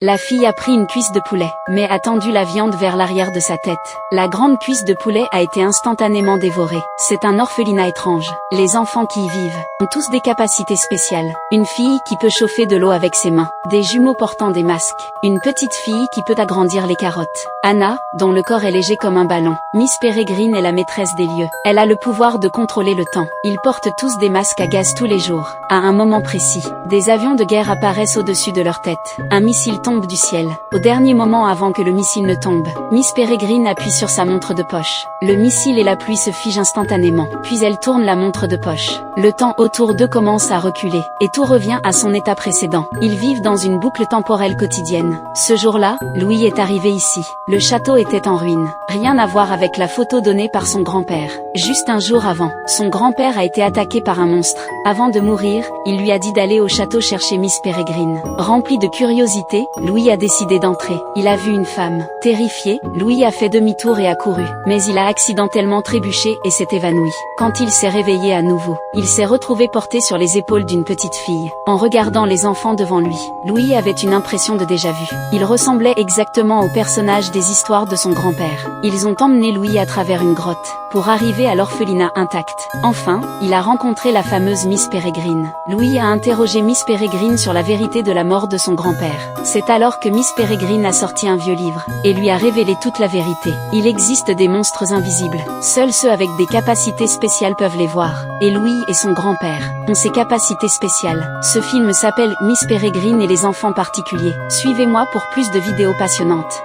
La fille a pris une cuisse de poulet, mais a tendu la viande vers l'arrière de sa tête. La grande cuisse de poulet a été instantanément dévorée. C'est un orphelinat étrange. Les enfants qui y vivent ont tous des capacités spéciales. Une fille qui peut chauffer de l'eau avec ses mains. Des jumeaux portant des masques. Une petite fille qui peut agrandir les carottes. Anna, dont le corps est léger comme un ballon. Miss Peregrine est la maîtresse des lieux. Elle a le pouvoir de contrôler le temps. Ils portent tous des masques à gaz tous les jours. À un moment précis, des avions de guerre apparaissent au-dessus de leur tête. Un missile tombe du ciel. Au dernier moment avant que le missile ne tombe, Miss Peregrine appuie sur sa montre de poche. Le missile et la pluie se figent instantanément. Puis elle tourne la montre de poche. Le temps autour d'eux commence à reculer. Et tout revient à son état précédent. Ils vivent dans une boucle temporelle quotidienne. Ce jour-là, Louis est arrivé ici. Le château était en ruine. Rien à voir avec la photo donnée par son grand-père. Juste un jour avant, son grand-père a été attaqué par un monstre. Avant de mourir, il lui a dit d'aller au château chercher Miss Peregrine. Rempli de curiosité, Louis a décidé d'entrer. Il a vu une femme. Terrifié, Louis a fait demi-tour et a couru. Mais il a accidentellement trébuché et s'est évanoui. Quand il s'est réveillé à nouveau, il s'est retrouvé porté sur les épaules d'une petite fille. En regardant les enfants devant lui, Louis avait une impression de déjà-vu. Il ressemblait exactement au personnage des histoires de son grand-père. Ils ont emmené Louis à travers une grotte, pour arriver à l'orphelinat intact. Enfin, il a rencontré la fameuse Miss Peregrine. Louis a interrogé Miss Peregrine sur la vérité de la mort de son grand-père. C'est alors que Miss Peregrine a sorti un vieux livre, et lui a révélé toute la vérité. Il existe des monstres invisibles. Seuls ceux avec des capacités spéciales peuvent les voir. Et Louis et son grand-père ont ces capacités spéciales. Ce film s'appelle Miss Peregrine et les enfants particuliers. Suivez-moi pour plus de vidéos passionnantes.